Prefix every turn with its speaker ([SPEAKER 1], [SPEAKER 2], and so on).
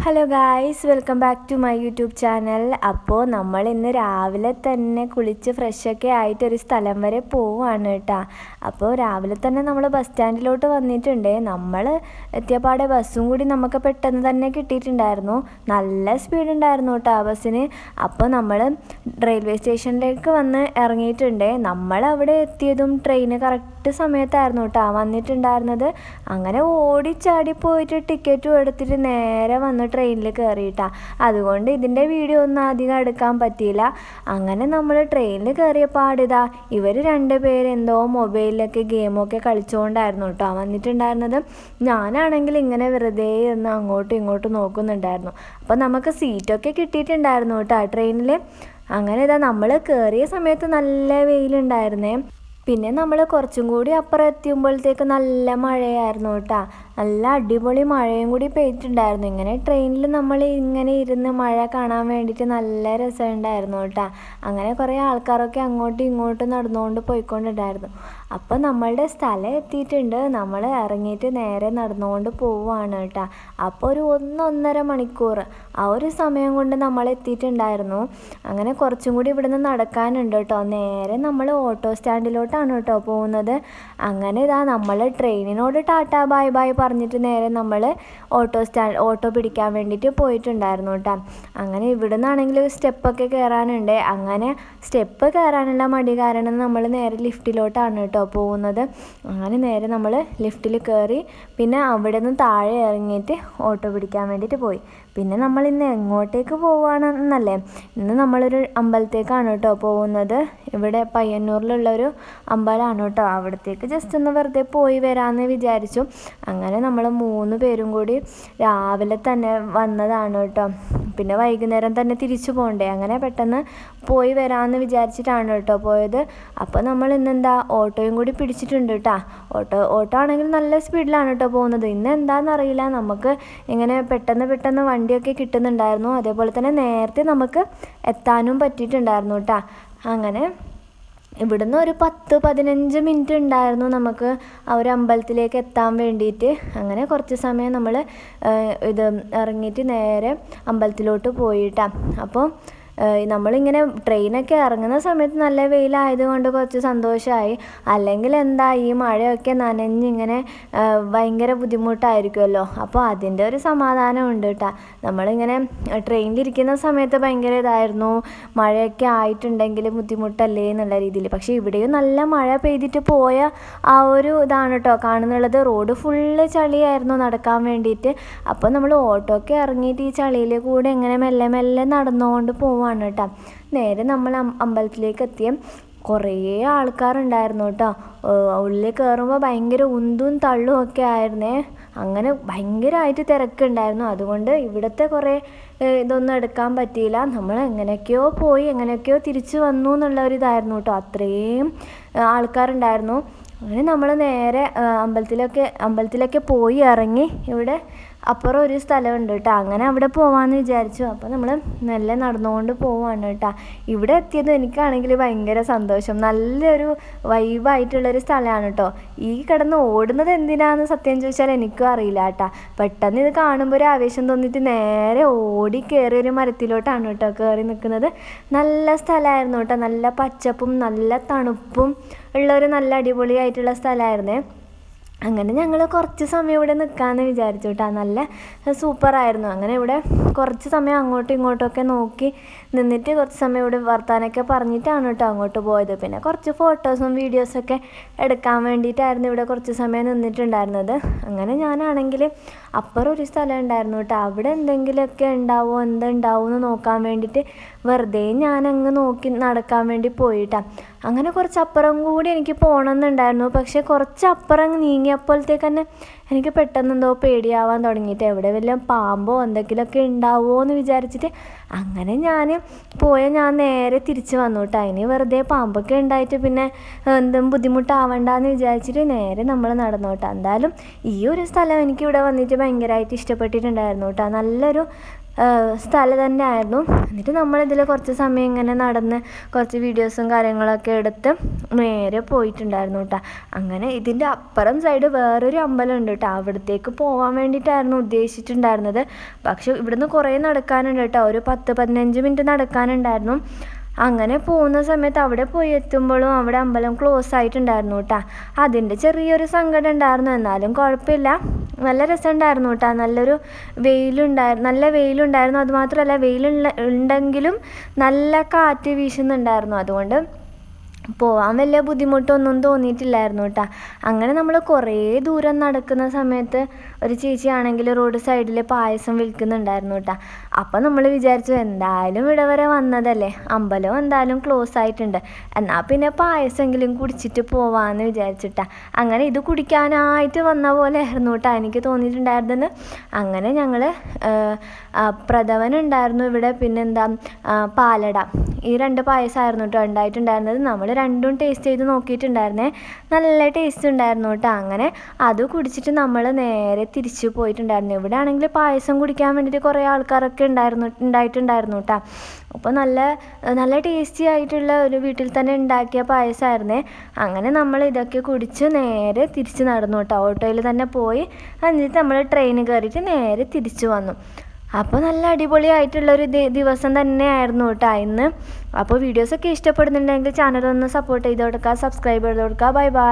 [SPEAKER 1] Hello guys, welcome back to my YouTube channel. അപ്പോൾ നമ്മൾ ഇന്ന് രാവിലെ തന്നെ കുളിച്ച് ഫ്രഷൊക്കെ ആയിട്ട് ഒരു സ്ഥലം വരെ പോവുകയാണ് കേട്ടോ. അപ്പോൾ രാവിലെ തന്നെ നമ്മൾ ബസ് സ്റ്റാൻഡിലോട്ട് വന്നിട്ടുണ്ട്. നമ്മൾ എത്തിയപാടെ ബസ്സും കൂടി നമുക്ക് പെട്ടെന്ന് തന്നെ കിട്ടിയിട്ടുണ്ടായിരുന്നു. നല്ല സ്പീഡ് ഉണ്ടായിരുന്നു കേട്ടോ ആ ബസ്സിന്. അപ്പോൾ നമ്മൾ റെയിൽവേ സ്റ്റേഷനിലേക്ക് വന്ന് ഇറങ്ങിയിട്ടുണ്ട്. നമ്മൾ അവിടെ എത്തിയതും ട്രെയിന് കറക്റ്റ് സമയത്തായിരുന്നു കേട്ടോ വന്നിട്ടുണ്ടായിരുന്നത്. അങ്ങനെ ഓടിച്ചാടി പോയിട്ട് ടിക്കറ്റും എടുത്തിട്ട് നേരെ വന്ന് ട്രെയിനിൽ കയറിയിട്ടാണ്. അതുകൊണ്ട് ഇതിൻ്റെ വീഡിയോ ഒന്നും അധികം എടുക്കാൻ പറ്റിയില്ല. അങ്ങനെ നമ്മൾ ട്രെയിനിൽ കയറിയ പാടിതാ ഇവർ രണ്ടുപേർ എന്തോ മൊബൈലിലൊക്കെ ഗെയിമൊക്കെ കളിച്ചുകൊണ്ടായിരുന്നു കേട്ടോ വന്നിട്ടുണ്ടായിരുന്നത്. ഞാനാണെങ്കിൽ ഇങ്ങനെ വെറുതെ ഒന്ന് അങ്ങോട്ടും ഇങ്ങോട്ടും നോക്കുന്നുണ്ടായിരുന്നു. അപ്പോൾ നമുക്ക് സീറ്റൊക്കെ കിട്ടിയിട്ടുണ്ടായിരുന്നു കേട്ടോ ട്രെയിനിൽ. അങ്ങനെ ഇതാ നമ്മൾ കയറിയ സമയത്ത് നല്ല വെയിലുണ്ടായിരുന്നേ. പിന്നെ നമ്മൾ കുറച്ചും കൂടി അപ്പുറം എത്തിയുമ്പോഴത്തേക്ക് നല്ല മഴയായിരുന്നു കേട്ടോ. നല്ല അടിപൊളി മഴയും കൂടി പെയ്തിട്ടുണ്ടായിരുന്നു. ഇങ്ങനെ ട്രെയിനിൽ നമ്മൾ ഇങ്ങനെ ഇരുന്ന് മഴ കാണാൻ വേണ്ടിയിട്ട് നല്ല രസമുണ്ടായിരുന്നു കേട്ടോ. അങ്ങനെ കുറേ ആൾക്കാരൊക്കെ അങ്ങോട്ടും ഇങ്ങോട്ടും നടന്നുകൊണ്ട് പോയിക്കൊണ്ടുണ്ടായിരുന്നു. അപ്പോൾ നമ്മളുടെ സ്ഥലം എത്തിയിട്ടുണ്ട്. നമ്മൾ ഇറങ്ങിയിട്ട് നേരെ നടന്നുകൊണ്ട് പോവുകയാണ് കേട്ടോ. അപ്പോൾ ഒരു 1-1.5 മണിക്കൂർ ആ ഒരു സമയം കൊണ്ട് നമ്മൾ എത്തിയിട്ടുണ്ടായിരുന്നു. അങ്ങനെ കുറച്ചും കൂടി ഇവിടുന്ന് നടക്കാനുണ്ട് കേട്ടോ. നേരെ നമ്മൾ ഓട്ടോ സ്റ്റാൻഡിലോട്ടാണ് കേട്ടോ പോകുന്നത്. അങ്ങനെ ഇതാ നമ്മൾ ട്രെയിനിനോട് ടാറ്റാ ബൈ ബൈ പറഞ്ഞിട്ട് നേരെ നമ്മൾ ഓട്ടോ പിടിക്കാൻ വേണ്ടിയിട്ട് പോയിട്ടുണ്ടായിരുന്നു കേട്ടോ. അങ്ങനെ ഇവിടെ നിന്നാണെങ്കിൽ സ്റ്റെപ്പൊക്കെ കയറാനുണ്ട്. അങ്ങനെ സ്റ്റെപ്പ് കയറാനുള്ള മടി കാരണം നമ്മൾ നേരെ ലിഫ്റ്റിലോട്ടാണ് കേട്ടോ പോകുന്നത്. അങ്ങനെ നേരെ നമ്മൾ ലിഫ്റ്റിൽ കയറി പിന്നെ അവിടെ നിന്ന് താഴെ ഇറങ്ങിയിട്ട് ഓട്ടോ പിടിക്കാൻ വേണ്ടിയിട്ട് പോയി. പിന്നെ നമ്മൾ ഇന്ന് എങ്ങോട്ടേക്ക് പോവുകയാണെന്നല്ലേ, ഇന്ന് നമ്മളൊരു അമ്പലത്തേക്കാണ് കേട്ടോ പോകുന്നത്. ഇവിടെ പയ്യന്നൂരിലുള്ളൊരു അമ്പലമാണ് കേട്ടോ. അവിടത്തേക്ക് ജസ്റ്റ് ഒന്ന് വെറുതെ പോയി വരാമെന്ന് വിചാരിച്ചു. അങ്ങനെ നമ്മൾ 3 പേരും കൂടി രാവിലെ തന്നെ വന്നതാണ് കേട്ടോ. പിന്നെ വൈകുന്നേരം തന്നെ തിരിച്ചു പോകണ്ടേ, അങ്ങനെ പെട്ടെന്ന് പോയി വരാമെന്ന് വിചാരിച്ചിട്ടാണ് കേട്ടോ പോയത്. അപ്പോൾ നമ്മൾ ഇന്നെന്താ ഓട്ടോയും കൂടി പിടിച്ചിട്ടുണ്ട് കേട്ടോ. ഓട്ടോ ആണെങ്കിൽ നല്ല സ്പീഡിലാണ് കേട്ടോ പോകുന്നത്. ഇന്ന് എന്താണെന്നറിയില്ല, നമുക്ക് ഇങ്ങനെ പെട്ടെന്ന് വണ്ടിയൊക്കെ കിട്ടുന്നുണ്ടായിരുന്നു. അതേപോലെ തന്നെ നേരത്തെ നമുക്ക് എത്താനും പറ്റിയിട്ടുണ്ടായിരുന്നു കേട്ടോ. അങ്ങനെ ഇവിടുന്ന് ഒരു 10-15 മിനിറ്റ് ഉണ്ടായിരുന്നു നമുക്ക് ആ ഒരു അമ്പലത്തിലേക്ക് എത്താൻ വേണ്ടിയിട്ട്. അങ്ങനെ കുറച്ച് സമയം നമ്മൾ ഇത് ഇറങ്ങിയിട്ട് നേരെ അമ്പലത്തിലോട്ട് പോയിട്ടാണ്. അപ്പോൾ നമ്മളിങ്ങനെ ട്രെയിനൊക്കെ ഇറങ്ങുന്ന സമയത്ത് നല്ല വെയിലായതുകൊണ്ട് കുറച്ച് സന്തോഷമായി. അല്ലെങ്കിൽ എന്താ ഈ മഴയൊക്കെ നനഞ്ഞിങ്ങനെ ഭയങ്കര ബുദ്ധിമുട്ടായിരിക്കുമല്ലോ. അപ്പോൾ അതിൻ്റെ ഒരു സമാധാനം ഉണ്ട് കേട്ടോ. നമ്മളിങ്ങനെ ട്രെയിനിലിരിക്കുന്ന സമയത്ത് ഭയങ്കര ഇതായിരുന്നു, മഴയൊക്കെ ആയിട്ടുണ്ടെങ്കിൽ ബുദ്ധിമുട്ടല്ലേ എന്നുള്ള രീതിയിൽ. പക്ഷേ ഇവിടെയും നല്ല മഴ പെയ്തിട്ട് പോയ ആ ഒരു ഇതാണ് കേട്ടോ കാണുന്നുള്ളത്. റോഡ് ഫുള്ള് ചളിയായിരുന്നു നടക്കാൻ വേണ്ടിയിട്ട്. അപ്പോൾ നമ്മൾ ഓട്ടോക്കെ ഇറങ്ങിയിട്ട് ഈ ചളിയിൽ കൂടെ ഇങ്ങനെ മെല്ലെ മെല്ലെ നടന്നുകൊണ്ട് പോവാണ് കേട്ടോ. നേരെ നമ്മൾ അമ്പലത്തിലേക്ക് എത്തിയ കുറേ ആൾക്കാരുണ്ടായിരുന്നു കേട്ടോ. ഉള്ളിൽ കയറുമ്പോൾ ഭയങ്കര ഉന്തും തള്ളും ഒക്കെ ആയിരുന്നേ. അങ്ങനെ ഭയങ്കരമായിട്ട് തിരക്കുണ്ടായിരുന്നു. അതുകൊണ്ട് ഇവിടുത്തെ കുറേ ഇതൊന്നും എടുക്കാൻ പറ്റിയില്ല. നമ്മൾ എങ്ങനെയൊക്കെയോ പോയി എങ്ങനെയൊക്കെയോ തിരിച്ചു വന്നു എന്നുള്ള ഒരു ഇതായിരുന്നു കേട്ടോ. അത്രയും ആൾക്കാരുണ്ടായിരുന്നു. അങ്ങനെ നമ്മൾ നേരെ അമ്പലത്തിലൊക്കെ പോയി ഇറങ്ങി ഇവിടെ അപ്പുറം ഒരു സ്ഥലമുണ്ട് കേട്ടോ. അങ്ങനെ അവിടെ പോവാമെന്ന് വിചാരിച്ചു. അപ്പോൾ നമ്മൾ നല്ല നടന്നുകൊണ്ട് പോവാണ് കേട്ടോ. ഇവിടെ എത്തിയത് എനിക്കാണെങ്കിൽ ഭയങ്കര സന്തോഷം. നല്ലൊരു വൈബായിട്ടുള്ളൊരു സ്ഥലമാണ് കേട്ടോ. ഈ കിടന്ന് ഓടുന്നത് എന്തിനാണെന്ന് സത്യം ചോദിച്ചാൽ എനിക്കും അറിയില്ല കേട്ടോ. പെട്ടെന്ന് ഇത് കാണുമ്പോൾ ഒരു ആവേശം തോന്നിയിട്ട് നേരെ ഓടി കയറി ഒരു മരത്തിലോട്ടാണ് കേട്ടോ കയറി നിൽക്കുന്നത്. നല്ല സ്ഥലമായിരുന്നു കേട്ടോ. നല്ല പച്ചപ്പും നല്ല തണുപ്പും ഉള്ളൊരു നല്ല അടിപൊളിയായിട്ടുള്ള സ്ഥലമായിരുന്നേ. അങ്ങനെ ഞങ്ങൾ കുറച്ച് സമയം ഇവിടെ നിൽക്കാമെന്ന് വിചാരിച്ചു കേട്ടോ. നല്ല സൂപ്പറായിരുന്നു. അങ്ങനെ ഇവിടെ കുറച്ച് സമയം അങ്ങോട്ടും ഇങ്ങോട്ടുമൊക്കെ നോക്കി നിന്നിട്ട് കുറച്ച് സമയം ഇവിടെ വർത്താനൊക്കെ പറഞ്ഞിട്ടാണ് കേട്ടോ അങ്ങോട്ട് പോയത്. പിന്നെ കുറച്ച് ഫോട്ടോസും വീഡിയോസൊക്കെ എടുക്കാൻ വേണ്ടിയിട്ടായിരുന്നു ഇവിടെ കുറച്ച് സമയം നിന്നിട്ടുണ്ടായിരുന്നത്. അങ്ങനെ ഞാനാണെങ്കിൽ അപ്പുറം ഒരു സ്ഥലം ഉണ്ടായിരുന്നു കേട്ടോ. അവിടെ എന്തെങ്കിലുമൊക്കെ ഉണ്ടാവുമോ എന്തുണ്ടാവും എന്ന് നോക്കാൻ വേണ്ടിയിട്ട് വെറുതെ ഞാനങ്ങ് നോക്കി നടക്കാൻ വേണ്ടി പോയിട്ടാണ്. അങ്ങനെ കുറച്ചപ്പുറം കൂടി എനിക്ക് പോകണമെന്നുണ്ടായിരുന്നു. പക്ഷേ കുറച്ചപ്പുറം നീങ്ങിയപ്പോഴത്തേക്ക് തന്നെ എനിക്ക് പെട്ടെന്ന് എന്തോ പേടിയാവാൻ തുടങ്ങിയിട്ട് എവിടെ വല്ല പാമ്പോ എന്തെങ്കിലുമൊക്കെ ഉണ്ടാവുമോ എന്ന് വിചാരിച്ചിട്ട് അങ്ങനെ ഞാൻ നേരെ തിരിച്ച് വന്നു കേട്ടോ. അതിന് വെറുതെ പാമ്പൊക്കെ ഉണ്ടായിട്ട് പിന്നെ എന്തും ബുദ്ധിമുട്ടാവണ്ടെന്ന് വിചാരിച്ചിട്ട് നേരെ നമ്മൾ നടന്നു കേട്ടോ. എന്തായാലും ഈ ഒരു സ്ഥലം എനിക്കിവിടെ വന്നിട്ട് ഭയങ്കരമായിട്ട് ഇഷ്ടപ്പെട്ടിട്ടുണ്ടായിരുന്നു കേട്ടോ. നല്ലൊരു സ്ഥലം തന്നെ ആയിരുന്നു. എന്നിട്ട് നമ്മളിതിൽ കുറച്ച് സമയം ഇങ്ങനെ നടന്ന് കുറച്ച് വീഡിയോസും കാര്യങ്ങളൊക്കെ എടുത്ത് നേരെ പോയിട്ടുണ്ടായിരുന്നു കേട്ടോ. അങ്ങനെ ഇതിൻ്റെ അപ്പുറം സൈഡ് വേറൊരു അമ്പലം ഉണ്ട് കേട്ടോ. അവിടത്തേക്ക് പോകാൻ വേണ്ടിയിട്ടായിരുന്നു ഉദ്ദേശിച്ചിട്ടുണ്ടായിരുന്നത്. പക്ഷെ ഇവിടുന്ന് കുറേ നടക്കാനുണ്ട് കേട്ടോ. ഒരു 10-15 മിനിറ്റ് നടക്കാനുണ്ടായിരുന്നു. അങ്ങനെ പോകുന്ന സമയത്ത് അവിടെ പോയി എത്തുമ്പോഴും അവിടെ അമ്പലം ക്ലോസ് ആയിട്ടുണ്ടായിരുന്നു കേട്ടോ. അതിൻ്റെ ചെറിയൊരു സങ്കടം ഉണ്ടായിരുന്നു. എന്നാലും കുഴപ്പമില്ല, നല്ല രസമുണ്ടായിരുന്നു കേട്ടോ. നല്ല വെയിലുണ്ടായിരുന്നു. അതുമാത്രമല്ല ഉണ്ടെങ്കിലും നല്ല കാറ്റ് വീശുന്നുണ്ടായിരുന്നു. അതുകൊണ്ട് പോകാൻ വലിയ ബുദ്ധിമുട്ടൊന്നും തോന്നിയിട്ടില്ലായിരുന്നു കേട്ടോ. അങ്ങനെ നമ്മൾ കുറേ ദൂരം നടക്കുന്ന സമയത്ത് ഒരു ചേച്ചിയാണെങ്കിൽ റോഡ് സൈഡിൽ പായസം വിൽക്കുന്നുണ്ടായിരുന്നു കേട്ടോ. അപ്പം നമ്മൾ വിചാരിച്ചു എന്തായാലും ഇവിടെ വരെ വന്നതല്ലേ, അമ്പലം എന്തായാലും ക്ലോസ് ആയിട്ടുണ്ട്, എന്നാൽ പിന്നെ പായസമെങ്കിലും കുടിച്ചിട്ട് പോവാമെന്ന് വിചാരിച്ചിട്ടാ. അങ്ങനെ ഇത് കുടിക്കാനായിട്ട് വന്ന പോലെ ആയിരുന്നു കേട്ടോ എനിക്ക് തോന്നിയിട്ടുണ്ടായിരുന്നത്. അങ്ങനെ ഞങ്ങൾ പ്രഥമൻ ഉണ്ടായിരുന്നു ഇവിടെ, പിന്നെന്താ പാലട, ഈ 2 പായസമായിരുന്നു കേട്ടോ ഉണ്ടായിട്ടുണ്ടായിരുന്നത്. നമ്മൾ രണ്ടും ടേസ്റ്റ് ചെയ്ത് നോക്കിയിട്ടുണ്ടായിരുന്നേ, നല്ല ടേസ്റ്റ് ഉണ്ടായിരുന്നു കേട്ടോ. അങ്ങനെ അത് കുടിച്ചിട്ട് നമ്മൾ നേരെ തിരിച്ചു പോയിട്ടുണ്ടായിരുന്നു. ഇവിടെ ആണെങ്കിൽ പായസം കുടിക്കാൻ വേണ്ടിയിട്ട് കുറേ ആൾക്കാരൊക്കെ ഉണ്ടായിട്ടുണ്ടായിരുന്നു കേട്ടോ. അപ്പോൾ നല്ല ടേസ്റ്റി ആയിട്ടുള്ള ഒരു വീട്ടിൽ തന്നെ ഉണ്ടാക്കിയ പായസമായിരുന്നേ. അങ്ങനെ നമ്മൾ ഇതൊക്കെ കുടിച്ച് നേരെ തിരിച്ച് നടന്നു കേട്ടോ. ഓട്ടോയിൽ തന്നെ പോയി എന്നിട്ട് നമ്മൾ ട്രെയിൻ കയറിയിട്ട് നേരെ തിരിച്ചു വന്നു. അപ്പോൾ നല്ല അടിപൊളിയായിട്ടുള്ളൊരു ദിവസം തന്നെയായിരുന്നു കേട്ടോ ഇന്ന്. അപ്പോൾ വീഡിയോസൊക്കെ ഇഷ്ടപ്പെടുന്നുണ്ടെങ്കിൽ ചാനലൊന്ന് സപ്പോർട്ട് ചെയ്ത് കൊടുക്കുക, സബ്സ്ക്രൈബ് ചെയ്ത് കൊടുക്കുക. Bye bye.